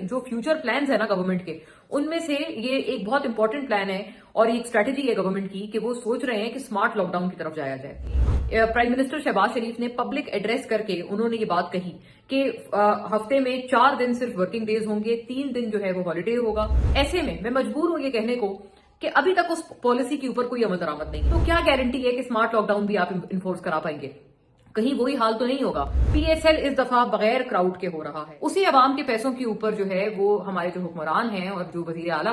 जो future plans है ना गवर्नमेंट के, उनमें से ये एक बहुत इंपॉर्टेंट प्लान है और ये एक स्ट्रेटेजी है गवर्नमेंट की कि वो सोच रहे हैं कि स्मार्ट लॉकडाउन की तरफ जाया जाए। प्राइम मिनिस्टर शहबाज शरीफ ने पब्लिक एड्रेस करके उन्होंने ये बात कही कि हफ्ते में 4 दिन सिर्फ वर्किंग डेज होंगे, 3 दिन जो है वो हॉलीडे होगा। ऐसे में मैं मजबूर हूं ये कहने को कि अभी तक उस पॉलिसी के ऊपर कोई अमल दरामद नहीं, तो क्या गारंटी है कि स्मार्ट लॉकडाउन भी आप इन्फोर्स करा पाएंगे? कहीं वही हाल तो नहीं होगा। पीएसएल इस दफा बगैर क्राउड के हो रहा है, उसी अवाम के पैसों के ऊपर जो है वो हमारे जो हुक्मरान हैं और जो वजीर आला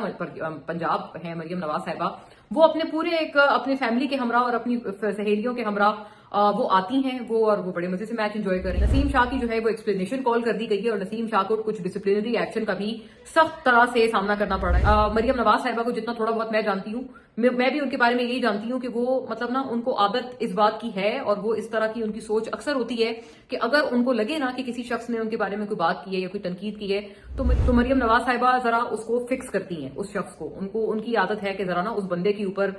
पंजाब है मरियम नवाज साहिबा, वो अपने पूरे अपनी फैमिली के हमरा और अपनी सहेलियों के हमरा वो आती हैं वो बड़े मजे से मैच एंजॉय कर रहे हैं। नसीम शाह की जो है वो एक्सप्लेनेशन कॉल कर दी गई है और नसीम शाह को कुछ डिसिप्लिनरी एक्शन का भी सख्त तरह से सामना करना पड़ा है। मरियम नवाज साहिबा को जितना थोड़ा बहुत मैं जानती हूँ, मैं भी उनके बारे में यही जानती हूँ कि वो मतलब ना उनको आदत इस बात की है और वो इस तरह की उनकी सोच अक्सर होती है कि अगर उनको लगे ना कि किसी शख्स ने उनके बारे में कोई बात की है या कोई तनकीद की है तो मरियम नवाज साहिबा जरा उसको फिक्स करती हैं उस शख्स को। उनकी आदत है कि जरा ना उस बंदे के ऊपर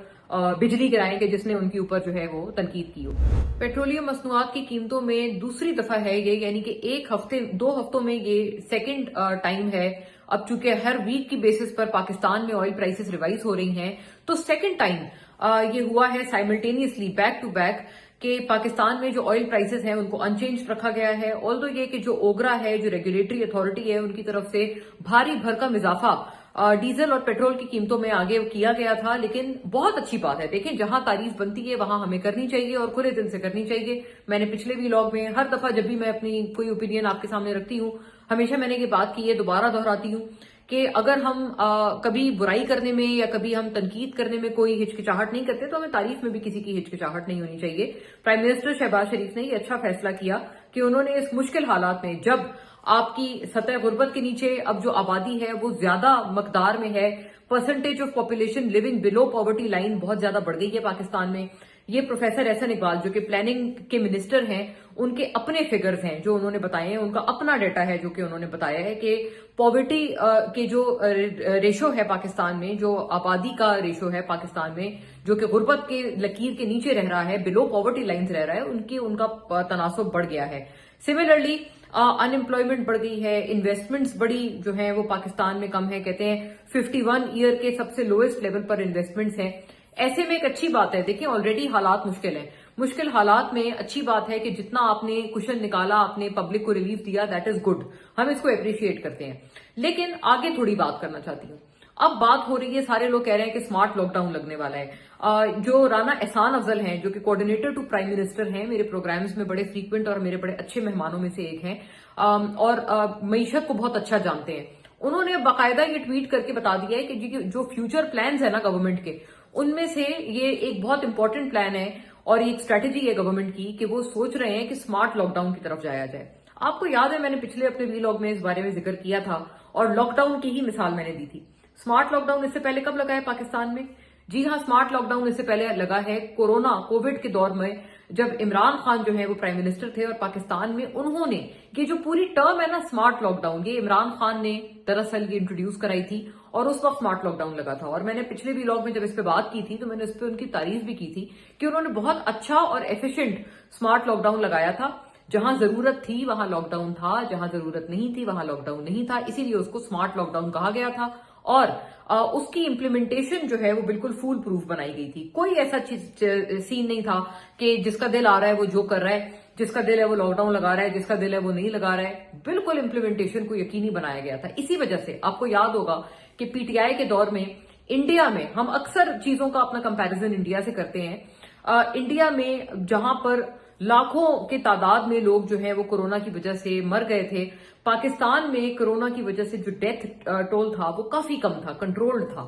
बिजली गिराएं कि जिसने उनके ऊपर जो है वो तनकीद की हो। पेट्रोलियम मसनूआत की कीमतों में दूसरी दफा है ये, यानी कि 2 हफ्तों में ये सेकेंड टाइम है। अब चूंकि हर वीक की बेसिस पर पाकिस्तान में ऑयल प्राइसेस रिवाइज हो रही हैं, तो सेकेंड टाइम ये हुआ है साइमल्टेनियसली बैक टू बैक कि पाकिस्तान में जो ऑयल प्राइसेस हैं उनको अनचेंज रखा गया है। ऑल्दो ये कि जो ओगरा है, जो रेगुलेटरी अथॉरिटी है, उनकी तरफ से भारी भरकम इजाफा डीजल और पेट्रोल की कीमतों में आगे किया गया था, लेकिन बहुत अच्छी बात है। देखें, जहां तारीफ बनती है वहां हमें करनी चाहिए और खुले दिल से करनी चाहिए। मैंने पिछले व्लॉग में हर दफा जब भी मैं अपनी कोई ओपिनियन आपके सामने रखती हूँ, हमेशा मैंने ये बात की है, दोबारा दोहराती हूँ कि अगर हम कभी बुराई करने में या कभी हम तनकीद करने में कोई हिचकिचाहट नहीं करते तो हमें तारीफ में भी किसी की हिचकिचाहट नहीं होनी चाहिए। प्राइम मिनिस्टर शहबाज शरीफ ने ये अच्छा फैसला किया कि उन्होंने इस मुश्किल हालात में, जब आपकी सतह गुर्बत के नीचे अब जो आबादी है वो ज्यादा मकदार में है, percentage of population living below poverty line बहुत ज्यादा बढ़ गई है पाकिस्तान में। ये प्रोफेसर एहसन इकबाल जो कि प्लानिंग के मिनिस्टर हैं, उनके अपने फिगर्स हैं जो उन्होंने बताए हैं, उनका अपना डेटा है जो कि उन्होंने बताया है कि पॉवर्टी के जो रेशो है पाकिस्तान में, जो आबादी का रेशो है पाकिस्तान में, जो कि गुर्बत के लकीर के नीचे रह रहा है, बिलो पॉवर्टी लाइन्स रह रहा है, उनका तनासब बढ़ गया है। सिमिलरली अनएम्प्लॉयमेंट बढ़ गई है, इन्वेस्टमेंट्स बड़ी जो है वो पाकिस्तान में कम है। कहते हैं 51 ईयर के सबसे लोएस्ट लेवल पर इन्वेस्टमेंट्स हैं। ऐसे में एक अच्छी बात है, देखिए ऑलरेडी हालात मुश्किल है, मुश्किल हालात में अच्छी बात है कि जितना आपने कुशन निकाला, आपने पब्लिक को रिलीफ दिया, दैट इज गुड, हम इसको अप्रिशिएट करते हैं। लेकिन आगे थोड़ी बात करना चाहती हूँ। अब बात हो रही है, सारे लोग कह रहे हैं कि स्मार्ट लॉकडाउन लगने वाला है। जो राना एहसान अफजल हैं, जो कि कोऑर्डिनेटर टू प्राइम मिनिस्टर हैं, मेरे प्रोग्राम्स में बड़े फ्रीक्वेंट और मेरे बड़े अच्छे मेहमानों में से एक हैं और मईशत को बहुत अच्छा जानते हैं, उन्होंने बाकायदा ये ट्वीट करके बता दिया है कि जो फ्यूचर प्लान्स है ना गवर्नमेंट के, उनमें से ये एक बहुत इंपॉर्टेंट प्लान है और एक स्ट्रेटेजी है गवर्नमेंट की कि वो सोच रहे हैं कि स्मार्ट लॉकडाउन की तरफ जाया जाए। आपको याद है मैंने पिछले अपने व्लॉग में इस बारे में जिक्र किया था और लॉकडाउन की ही मिसाल मैंने दी थी। स्मार्ट लॉकडाउन इससे पहले कब लगा है पाकिस्तान में? जी हाँ, स्मार्ट लॉकडाउन इससे पहले लगा है कोविड के दौर में, जब इमरान खान जो है वो प्राइम मिनिस्टर थे और पाकिस्तान में उन्होंने ये जो पूरी टर्म है ना स्मार्ट लॉकडाउन, ये इमरान खान ने दरअसल ये इंट्रोड्यूस कराई थी और उस वक्त स्मार्ट लॉकडाउन लगा था। और मैंने पिछले व्लॉग में जब इस पे बात की थी तो मैंने इस पे उनकी तारीफ भी की थी कि उन्होंने बहुत अच्छा और एफिशिएंट स्मार्ट लॉकडाउन लगाया था। जहां जरूरत थी वहां लॉकडाउन था, जहां जरूरत नहीं थी वहां लॉकडाउन नहीं था, इसीलिए उसको स्मार्ट लॉकडाउन कहा गया था और उसकी इम्प्लीमेंटेशन जो है वो बिल्कुल फूल प्रूफ बनाई गई थी। कोई ऐसा सीन नहीं था कि जिसका दिल आ रहा है वो जो कर रहा है, जिसका दिल है वो लॉकडाउन लगा रहा है, जिसका दिल है वो नहीं लगा रहा है। बिल्कुल इम्प्लीमेंटेशन को यकीनी बनाया गया था। इसी वजह से आपको याद होगा कि पीटीआई के दौर में इंडिया में, हम अक्सर चीजों का अपना कंपैरिजन इंडिया से करते हैं, इंडिया में जहां पर लाखों के तादाद में लोग जो है वो कोरोना की वजह से मर गए थे, पाकिस्तान में कोरोना की वजह से जो डेथ टोल था वो काफी कम था, कंट्रोल्ड था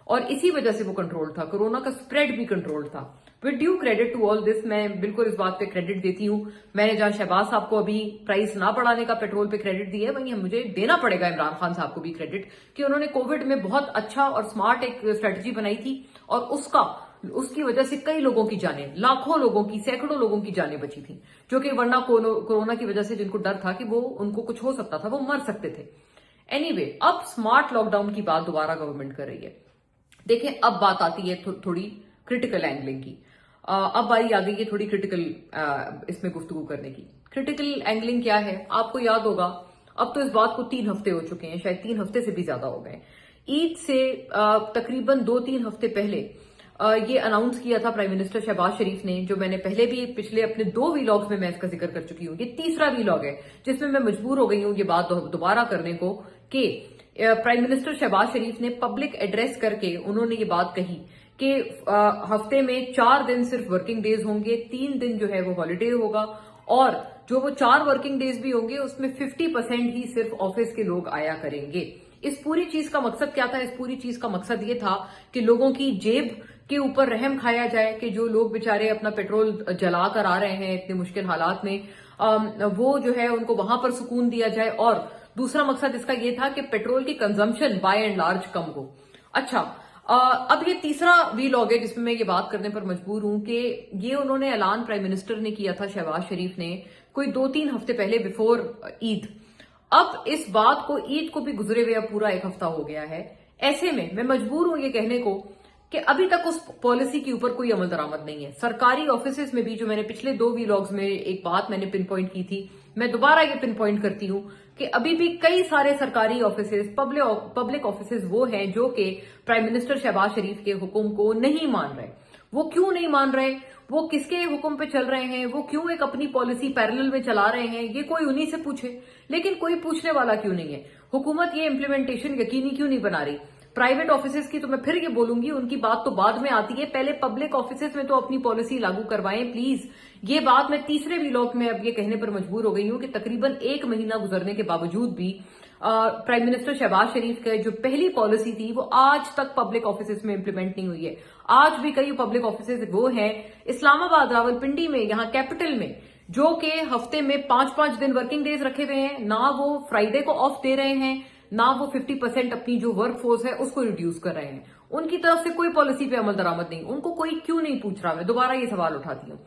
और इसी वजह से वो कंट्रोल था, कोरोना का स्प्रेड भी कंट्रोल था। With due credit to all this, मैं बिल्कुल इस बात पे क्रेडिट देती हूँ। मैंने जहां शहबाज साहब को अभी प्राइस ना बढ़ाने का पेट्रोल पे क्रेडिट दिया है, वहीं मुझे देना पड़ेगा इमरान खान साहब को भी क्रेडिट कि उन्होंने कोविड में बहुत अच्छा और स्मार्ट एक स्ट्रेटेजी बनाई थी और उसकी वजह से कई लोगों की जानें, लाखों लोगों की, सैकड़ों लोगों की जानें बची थी, जो कि वरना कोरोना की वजह से जिनको डर था कि वो उनको कुछ हो सकता था वो मर सकते थे। एनीवे, अब स्मार्ट लॉकडाउन की बात दोबारा गवर्नमेंट कर रही है। देखें, अब बात आती है थोड़ी क्रिटिकल एंगलिंग की। अब बारी आ गई है थोड़ी क्रिटिकल इसमें गुफ्तगू करने की। क्रिटिकल एंगलिंग क्या है? आपको याद होगा اب تو इस बात को 3 हफ्ते हो चुके हैं, शायद 3 हफ्ते से भी ज्यादा हो गए। ईद से तकरीबन 2-3 हफ्ते पहले ये अनाउंस किया था प्राइम मिनिस्टर शहबाज शरीफ ने, जो मैंने पहले भी पिछले अपने 2 वीलॉग्स में मैं इसका जिक्र कर चुकी हूँ। ये तीसरा वीलॉग है जिसमें मैं मजबूर हो गई हूँ ये बात दोबारा करने को कि प्राइम मिनिस्टर शहबाज शरीफ ने पब्लिक एड्रेस करके उन्होंने ये बात कही कि हफ्ते में 4 दिन सिर्फ वर्किंग डेज होंगे, 3 दिन जो है वो हॉलीडे होगा, और जो वो 4 वर्किंग डेज भी होंगे उसमें 50% ही सिर्फ ऑफिस के लोग आया करेंगे। इस पूरी चीज का मकसद क्या था? इस पूरी चीज का मकसद ये था कि लोगों की जेब के ऊपर रहम खाया जाए कि जो लोग बेचारे अपना पेट्रोल जला कर आ रहे हैं इतने मुश्किल हालात में, वो जो है उनको वहां पर सुकून दिया जाए। और दूसरा मकसद इसका ये था कि पेट्रोल की कंजम्पशन बाय एंड लार्ज कम हो। अच्छा, अब ये तीसरा वीलॉग है जिसमें मैं ये बात करने पर मजबूर हूं कि ये उन्होंने ऐलान प्राइम मिनिस्टर ने किया था, शहबाज शरीफ ने, कोई 2-3 हफ्ते पहले बिफोर ईद। अब इस बात को, ईद को भी गुजरे हुए अब पूरा 1 हफ्ता हो गया है। ऐसे में मैं मजबूर हूं ये कहने को कि अभी तक उस पॉलिसी के ऊपर कोई अमल दरामद नहीं है। सरकारी ऑफिसेज में भी, जो मैंने पिछले 2 वीलॉग्स में एक बात मैंने पिन पॉइंट की थी, मैं दोबारा ये पिन पॉइंट करती हूं कि अभी भी कई सारे सरकारी ऑफिसेज, पब्लिक ऑफिसेज वो हैं जो कि प्राइम मिनिस्टर शहबाज शरीफ के हुक्म को नहीं मान रहे। वो क्यों नहीं मान रहे? वो किसके हुक्म पे चल रहे हैं? वो क्यों एक अपनी पॉलिसी पैरेलल में चला रहे हैं? ये कोई उन्हीं से पूछे, लेकिन कोई पूछने वाला क्यों नहीं है? हुकूमत ये इम्प्लीमेंटेशन यकीनी क्यों नहीं बना रही? प्राइवेट ऑफिसेज की तो मैं फिर ये बोलूंगी, उनकी बात तो बाद में आती है, पहले पब्लिक ऑफिसेज में तो अपनी पॉलिसी लागू करवाएं प्लीज। ये बात मैं तीसरे वीलॉग में अब ये कहने पर मजबूर हो गई हूं कि तकरीबन 1 महीना गुजरने के बावजूद भी प्राइम मिनिस्टर शहबाज शरीफ की जो पहली पॉलिसी थी वो आज तक पब्लिक ऑफिसेज में इंप्लीमेंट नहीं हुई है। आज भी कई पब्लिक ऑफिसेज वो हैं इस्लामाबाद, रावलपिंडी में, यहाँ कैपिटल में, जो कि हफ्ते में 5-5 दिन वर्किंग डेज रखे हुए हैं, ना वो फ्राइडे को ऑफ दे रहे हैं, ना वो 50% अपनी जो वर्क फोर्स है उसको रिड्यूस कर रहे हैं। उनकी तरफ से कोई पॉलिसी पे अमल दरामद नहीं, उनको कोई क्यों नहीं पूछ रहा? मैं दोबारा ये सवाल उठाती हूँ।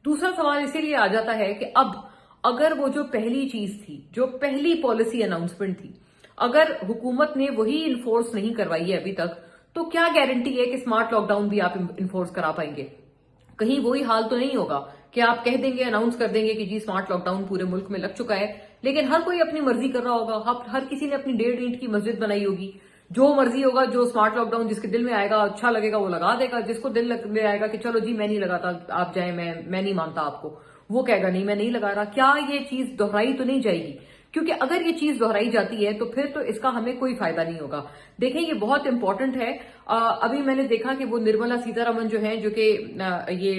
दूसरा सवाल इसीलिए आ जाता है कि अब अगर वो जो पहली चीज थी, जो पहली पॉलिसी अनाउंसमेंट थी, अगर हुकूमत ने वही इन्फोर्स नहीं करवाई है अभी तक, तो क्या गारंटी है कि स्मार्ट लॉकडाउन भी आप इन्फोर्स करा पाएंगे? कहीं वही हाल तो नहीं होगा कि आप कह देंगे, अनाउंस कर देंगे कि जी स्मार्ट लॉकडाउन पूरे मुल्क में लग चुका है, लेकिन हर कोई अपनी मर्जी कर रहा होगा, हर किसी ने अपनी 1.5 ईंट की मस्जिद बनाई होगी, जो मर्जी होगा, जो स्मार्ट लॉकडाउन जिसके दिल में आएगा, अच्छा लगेगा वो लगा देगा, जिसको दिल में आएगा कि चलो जी मैं नहीं लगाता, आप जाए, मैं नहीं मानता आपको, वो कहेगा नहीं मैं नहीं लगा रहा। क्या ये चीज दोहराई तो नहीं जाएगी? क्योंकि अगर ये चीज दोहराई जाती है तो फिर तो इसका हमें कोई फायदा नहीं होगा। देखें, ये बहुत इंपॉर्टेंट है। अभी मैंने देखा कि वो निर्मला सीतारमण जो है, जो कि ये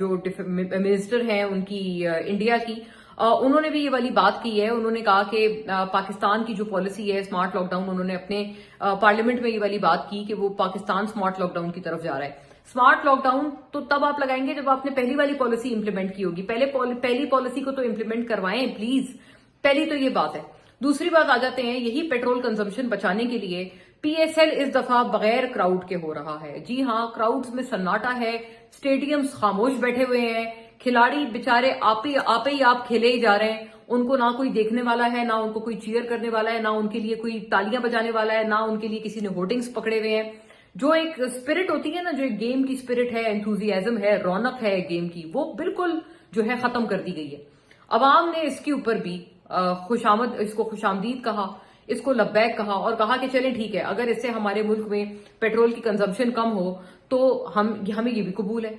जो मिनिस्टर हैं उनकी इंडिया की, उन्होंने भी ये वाली बात की है। उन्होंने कहा कि पाकिस्तान की जो पॉलिसी है स्मार्ट लॉकडाउन, उन्होंने अपने पार्लियामेंट में ये वाली बात की कि वो पाकिस्तान स्मार्ट लॉकडाउन की तरफ जा रहा है। स्मार्ट लॉकडाउन तो तब आप लगाएंगे जब आपने पहली वाली पॉलिसी इंप्लीमेंट की होगी। पहली पॉलिसी को तो इंप्लीमेंट करवाएं प्लीज। पहली तो ये बात है। दूसरी बात आ जाते हैं, यही पेट्रोल कंजम्पशन बचाने के लिए पीएसएल इस दफा बगैर क्राउड के हो रहा है। जी हाँ, क्राउड्स में सन्नाटा है, स्टेडियम्स खामोश बैठे हुए हैं, खिलाड़ी बेचारे आप ही आप खेले ही जा रहे हैं, उनको ना कोई देखने वाला है, ना उनको कोई चीयर करने वाला है, ना उनके लिए कोई तालियां बजाने वाला है, ना उनके लिए किसी ने होर्डिंग्स पकड़े हुए हैं। जो एक स्पिरिट होती है ना, जो एक गेम की स्पिरिट है, एंथुजियाज्म है, रौनक है गेम की, वो बिल्कुल जो है खत्म कर दी गई है। अवाम ने इसके ऊपर भी इसको खुशामदीद कहा, इसको लब्बैक कहा और कहा कि चलें ठीक है, अगर इससे हमारे मुल्क में पेट्रोल की कंजम्पशन कम हो तो हमें ये भी कबूल है।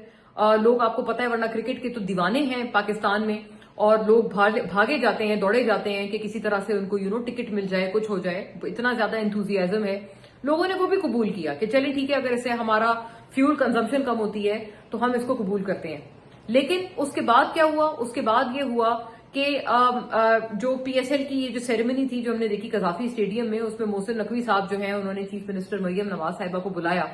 लोग, आपको पता है, वरना क्रिकेट के तो दीवाने हैं पाकिस्तान में, और लोग भागे जाते हैं, दौड़े जाते हैं कि किसी तरह से उनको टिकट मिल जाए, कुछ हो जाए, इतना ज्यादा एंथुजियाज्म है। लोगों ने वो भी कबूल किया कि चलें ठीक है, अगर इससे हमारा फ्यूल कंजम्पशन कम होती है तो हम इसको कबूल करते हैं। लेकिन उसके बाद क्या हुआ? उसके बाद ये हुआ कि जो पीएसएल की ये जो सेरेमनी थी जो हमने देखी कजाफी स्टेडियम में, उसमें मोहसिन नकवी साहब जो हैं, उन्होंने चीफ मिनिस्टर मरियम नवाज साहिबा को बुलाया।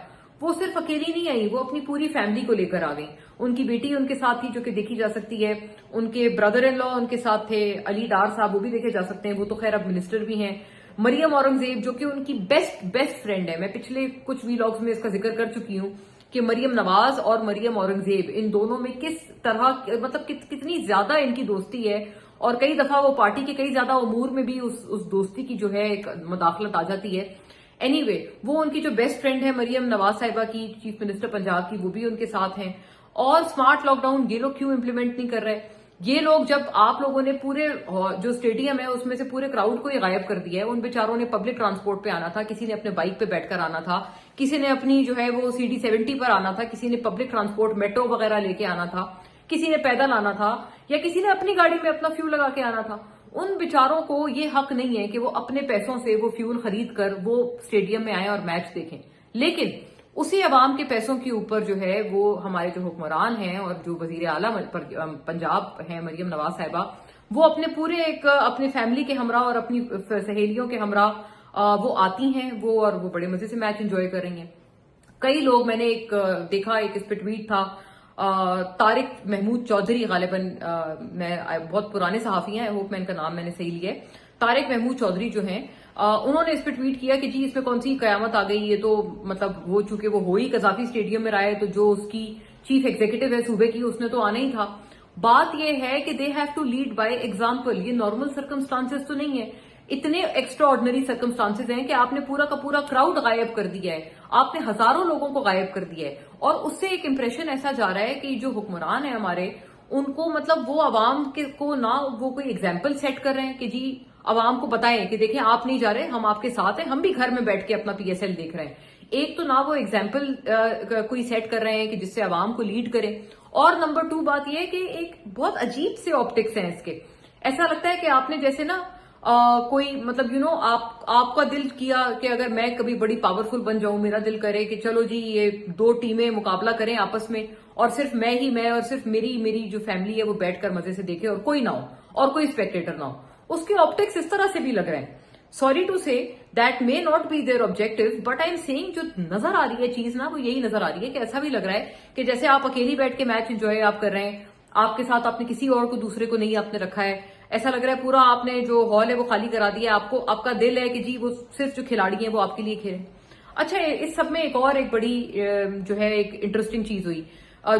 वो सिर्फ अकेली नहीं आई, वो अपनी पूरी फैमिली को लेकर आ गई। उनकी बेटी उनके साथ थी, जो कि देखी जा सकती है, उनके ब्रदर इन लॉ उनके साथ थे, अली डार साहब, वो भी देखे जा सकते हैं, वो तो खैर अब मिनिस्टर भी हैं। मरियम औरंगजेब जो कि उनकी बेस्ट फ्रेंड है, मैं पिछले कुछ वीलॉग्स में इसका जिक्र कर चुकी हूं कि मरियम नवाज और मरियम औरंगजेब, इन दोनों में किस तरह, मतलब कितनी ज्यादा इनकी दोस्ती है, और कई दफा वो पार्टी के कई ज्यादा उमूर में भी उस दोस्ती की जो है एक मुदाखलत आ जाती है। एनीवे, वो उनकी जो बेस्ट फ्रेंड है मरियम नवाज साहिबा की, चीफ मिनिस्टर पंजाब की, वो भी उनके साथ हैं। और स्मार्ट लॉकडाउन ये लोग क्यों इंप्लीमेंट नहीं कर रहे? یہ لوگ جب آپ لوگوں نے پورے جو اسٹیڈیم ہے اس میں سے پورے کراؤڈ کو ہی غائب کر دیا ہے، ان بیچاروں نے پبلک ٹرانسپورٹ پہ آنا تھا، کسی نے اپنے بائک پہ بیٹھ کر آنا تھا، کسی نے اپنی جو ہے وہ CD70 پر آنا تھا، کسی نے پبلک ٹرانسپورٹ میٹرو وغیرہ لے کے آنا تھا، کسی نے پیدل آنا تھا، یا کسی نے اپنی گاڑی میں اپنا فیول لگا کے آنا تھا. ان بیچاروں کو یہ حق نہیں ہے کہ وہ اپنے پیسوں سے وہ فیول خرید کر وہ اسٹیڈیم میں آئیں اور میچ دیکھیں. لیکن اسی عوام کے پیسوں کے اوپر جو ہے وہ ہمارے جو حکمران ہیں اور جو وزیر اعلیٰ پنجاب ہیں مریم نواز صاحبہ، وہ اپنے پورے اپنے فیملی کے ہمراہ اور اپنی سہیلیوں کے ہمراہ وہ آتی ہیں اور وہ بڑے مزے سے میچ انجوائے کر رہی ہیں. کئی لوگ میں نے دیکھا ایک اس پہ ٹویٹ تھا، طارق محمود چودھری، غالباً میں بہت پرانے صحافی ہیں، ہوپ میں ان کا نام میں نے صحیح لیا ہے، طارق محمود چودھری جو ہیں، انہوں نے اس پہ ٹویٹ کیا کہ جی اس میں کون سی قیامت آ گئی. یہ تو مطلب وہ چونکہ وہ ہوئی قذافی اسٹیڈیم میں رہا ہے، تو جو اس کی چیف ایگزیکٹو ہے صوبے کی، اس نے تو آنا ہی تھا. بات یہ ہے کہ they have to lead by example. یہ نارمل سرکمسٹانسز تو نہیں ہے، اتنے ایکسٹرا آرڈنری سرکمسٹانسز ہیں کہ آپ نے پورا کا پورا کراؤڈ غائب کر دیا ہے، آپ نے ہزاروں لوگوں کو غائب کر دیا ہے، اور اس سے ایک امپریشن ایسا جا رہا ہے کہ جو حکمران ہیں ہمارے، ان کو مطلب وہ عوام کو نہ وہ کوئی ایگزامپل سیٹ کر رہے ہیں کہ جی عوام کو بتائیں کہ دیکھیں آپ نہیں جا رہے، ہم آپ کے ساتھ ہیں، ہم بھی گھر میں بیٹھ کے اپنا PSL دیکھ رہے ہیں. ایک تو نہ وہ ایگزامپل کوئی سیٹ کر رہے ہیں کہ جس سے عوام کو لیڈ کرے، اور نمبر 2 بات یہ ہے کہ ایک بہت عجیب سے آپٹکس ہیں اس کے. ایسا لگتا ہے کہ آپ نے جیسے نا کوئی مطلب آپ کا دل کیا کہ اگر میں کبھی بڑی پاورفل بن جاؤں، میرا دل کرے کہ چلو جی یہ 2 ٹیمیں مقابلہ کریں آپس میں، اور صرف میں اور صرف میری جو فیملی ہے وہ بیٹھ کر مزے سے دیکھے اور کوئی نہ ہو اور کوئی اسپیکٹیٹر نہ ہو. اس کے آپٹکس اس طرح سے بھی لگ رہے ہیں. Sorry to say that may not be their objective, but I am seeing جو نظر آ رہی ہے چیز نا، وہ یہی نظر آ رہی ہے کہ ایسا بھی لگ رہا ہے کہ جیسے آپ اکیلی بیٹھ کے میچ انجوائے آپ کر رہے ہیں، آپ کے ساتھ آپ نے کسی اور کو دوسرے کو نہیں آپ نے رکھا ہے. ایسا لگ رہا ہے پورا آپ نے جو ہال ہے وہ خالی کرا دیا ہے، آپ کا دل ہے کہ جی وہ صرف جو کھلاڑی ہیں وہ آپ کے لیے کھیلیں. اچھا، اس سب میں ایک بڑی جو ہے ایک انٹرسٹنگ چیز ہوئی.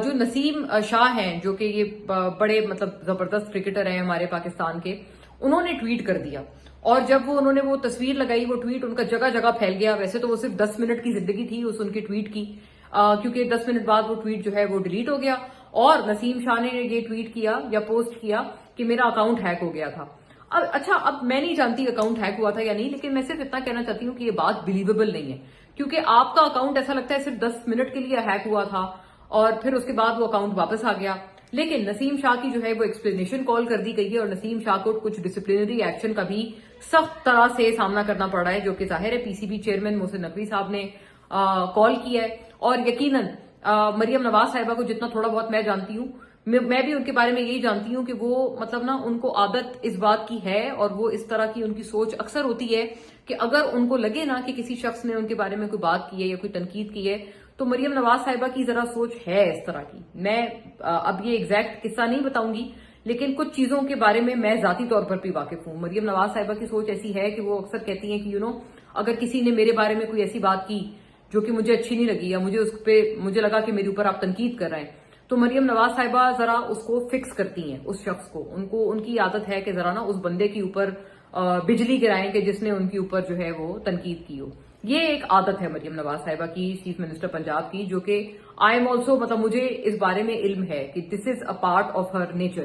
جو نسیم شاہ ہیں، جو کہ یہ بڑے مطلب زبردست کرکٹر ہیں ہمارے پاکستان کے، انہوں نے ٹویٹ کر دیا، اور جب انہوں نے وہ تصویر لگائی، وہ ٹویٹ ان کا جگہ جگہ پھیل گیا. ویسے تو وہ صرف 10 منٹ کی زندگی تھی ان کی ٹویٹ کی، کیونکہ 10 منٹ بعد وہ ٹویٹ جو ہے وہ ڈیلیٹ ہو گیا، اور نسیم شاہ نے یہ ٹویٹ کیا یا پوسٹ کیا کہ میرا اکاؤنٹ ہیک ہو گیا تھا. اب میں نہیں جانتی اکاؤنٹ ہیک ہوا تھا یا نہیں، لیکن میں صرف اتنا کہنا چاہتی ہوں کہ یہ بات بلیویبل نہیں ہے، کیونکہ آپ کا اکاؤنٹ ایسا لگتا ہے صرف 10 منٹ کے لیے ہیک ہوا تھا اور پھر اس کے بعد وہ اکاؤنٹ واپس آ گیا. لیکن نسیم شاہ کی جو ہے وہ ایکسپلینیشن کال کر دی گئی ہے، اور نسیم شاہ کو کچھ ڈسپلنری ایکشن کا بھی سخت طرح سے سامنا کرنا پڑ رہا ہے، جو کہ ظاہر ہے PCB چیئرمین محسن نقوی صاحب نے کال کیا ہے. اور یقیناً مریم نواز صاحبہ کو جتنا تھوڑا بہت میں جانتی ہوں، میں بھی ان کے بارے میں یہی جانتی ہوں کہ وہ مطلب نا ان کو عادت اس بات کی ہے، اور وہ اس طرح کی ان کی سوچ اکثر ہوتی ہے کہ اگر ان کو لگے نا کہ کسی شخص نے ان کے بارے میں کوئی بات کی ہے یا کوئی تنقید کی ہے، تو مریم نواز صاحبہ کی ذرا سوچ ہے اس طرح کی. میں اب یہ ایگزیکٹ قصہ نہیں بتاؤں گی، لیکن کچھ چیزوں کے بارے میں ذاتی طور پر بھی واقف ہوں. مریم نواز صاحبہ کی سوچ ایسی ہے کہ وہ اکثر کہتی ہیں کہ اگر کسی نے میرے بارے میں کوئی ایسی بات کی جو کہ مجھے اچھی نہیں لگی، یا مجھے لگا کہ میرے اوپر آپ تنقید کر رہے ہیں، تو مریم نواز صاحبہ ذرا اس کو فکس کرتی ہیں، اس شخص کو. ان کی عادت ہے کہ ذرا نا اس بندے کے اوپر بجلی گرائیں کہ جس نے ان کے اوپر جو ہے وہ تنقید کی ہو. یہ ایک عادت ہے مریم نواز صاحبہ کی، چیف منسٹر پنجاب کی، جو کہ آئی ایم آلسو مطلب مجھے اس بارے میں علم ہے کہ this is a part of her nature.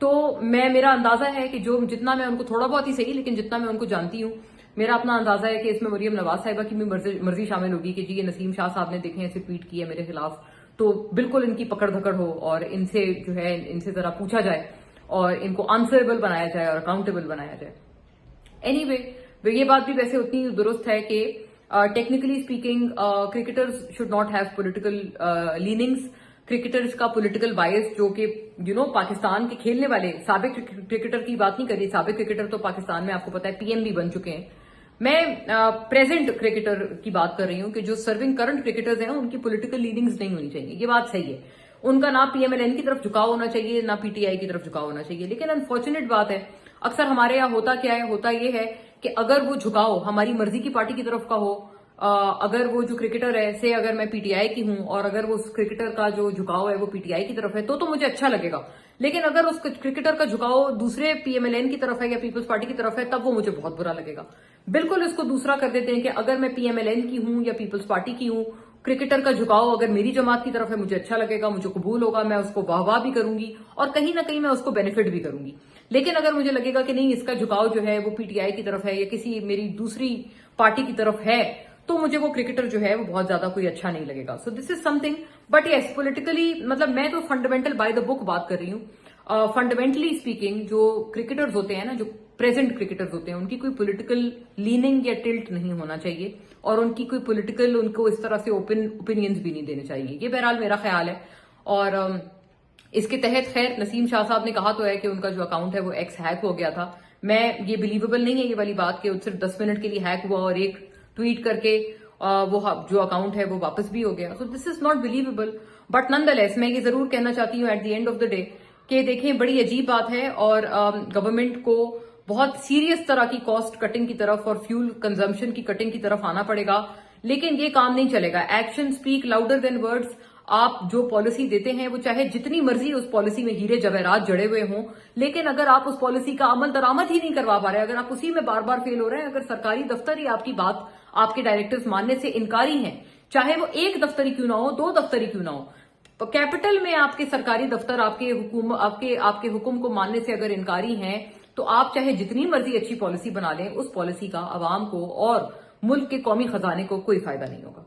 تو میرا اندازہ ہے کہ جتنا میں ان کو تھوڑا بہت ہی صحیح، لیکن جتنا میں ان کو جانتی ہوں، میرا اپنا اندازہ ہے کہ اس میں مریم نواز صاحبہ کی بھی مرضی شامل ہوگی کہ جی یہ نسیم شاہ صاحب نے دیکھیں ایسے ٹویٹ کی ہے میرے خلاف، تو بالکل ان کی پکڑ دھکڑ ہو اور ان سے جو ہے ان سے ذرا پوچھا جائے اور ان کو آنسریبل بنایا جائے اور اکاؤنٹیبل بنایا جائے. اینی وے، یہ بات بھی ویسے اتنی درست ہے کہ technically speaking cricketers should not have political leanings. Cricketers کا پولیٹیکل بائس جو کہ پاکستان کے کھیلنے والے سابق کرکٹر کی بات نہیں کر رہی، سابق کرکٹر تو پاکستان میں آپ کو پتا ہے PM بھی بن چکے ہیں. میں پریزنٹ کرکٹر کی بات کر رہی ہوں کہ جو سرونگ کرنٹ کرکٹرز ہیں ان کی پولیٹیکل لیڈنگز نہیں ہونی چاہیے. یہ بات صحیح ہے، ان کا نہ PMLN کی طرف جھکاؤ ہونا چاہیے، نہ PTI کی طرف جھکاؤ ہونا چاہیے. لیکن انفارچونیٹ بات ہے، اکثر ہمارے یہاں ہوتا کیا ہے، ہوتا یہ ہے کہ اگر وہ جھکاؤ ہماری مرضی کی پارٹی کی طرف کا ہو، اگر وہ جو کرکٹر ہے سے اگر میں PTI کی ہوں اور اگر وہ کرکٹر کا جو جھکاؤ ہے وہ PTI کی طرف ہے تو مجھے اچھا لگے گا. لیکن اگر اس کرکٹر کا جھکاؤ دوسرے PMLN کی طرف ہے یا پیپلز پارٹی کی طرف ہے تب وہ مجھے بہت برا لگے گا. بالکل اس کو دوسرا کر دیتے ہیں کہ اگر میں PMLN کی ہوں یا پیپلز پارٹی کی ہوں، क्रिकेटर का झुकाव अगर मेरी जमात की तरफ है, मुझे अच्छा लगेगा, मुझे कबूल होगा, मैं उसको वाह भी करूंगी और कहीं ना कहीं मैं उसको बेनिफिट भी करूंगी। लेकिन अगर मुझे लगेगा कि नहीं, इसका झुकाव जो है वो पीटीआई की तरफ है या किसी मेरी दूसरी पार्टी की तरफ है, तो मुझे वो क्रिकेटर जो है वो बहुत ज्यादा कोई अच्छा नहीं लगेगा। So this is something, but yes politically, मतलब मैं तो फंडामेंटल बाय द बुक बात कर रही हूँ। फंडामेंटली स्पीकिंग जो क्रिकेटर्स होते हैं ना, जो प्रेजेंट क्रिकेटर्स होते हैं, उनकी कोई पॉलिटिकल लीनिंग या टिल्ट नहीं होना चाहिए और उनकी कोई पॉलिटिकल, उनको इस तरह से ओपन ओपिनियंस भी नहीं देने चाहिए। ये बहरहाल मेरा ख्याल है। और इसके तहत खैर नसीम शाह साहब ने कहा तो है कि उनका जो अकाउंट है वो एक्स हैक हो गया था। मैं, ये बिलीवेबल नहीं है ये वाली बात कि सिर्फ 10 मिनट के लिए हैक हुआ और एक ट्वीट करके वो जो अकाउंट है वो वापस भी हो गया। So this is not believable, but nonetheless मैं ये जरूर कहना चाहती हूँ at the end of the day कि देखें, बड़ी अजीब बात है और गवर्नमेंट को बहुत सीरियस तरह की कॉस्ट कटिंग की तरफ और फ्यूल कंजम्पशन की कटिंग की तरफ आना पड़ेगा। लेकिन ये काम नहीं चलेगा। Action speak louder than words. आप जो पॉलिसी देते हैं वो चाहे जितनी मर्जी उस पॉलिसी में हीरे जवाहरात जड़े हुए हों, लेकिन अगर आप उस पॉलिसी का अमल दरामद ही नहीं करवा पा रहे, अगर आप उसी में बार बार फेल हो रहे हैं, अगर सरकारी दफ्तर ही आपकी बात, आपके डायरेक्टिव्स मानने से इनकारी हैं, चाहे वो एक दफ्तर ही क्यों ना हो, 2 दफ्तर ही क्यों ना हो, तो कैपिटल में आपके सरकारी दफ्तर आपके हुक्म को मानने से अगर इनकारी हैं, तो आप चाहे जितनी मर्जी अच्छी पॉलिसी बना लें, उस पॉलिसी का अवाम को और मुल्क के कौमी खजाने को कोई फायदा नहीं होगा।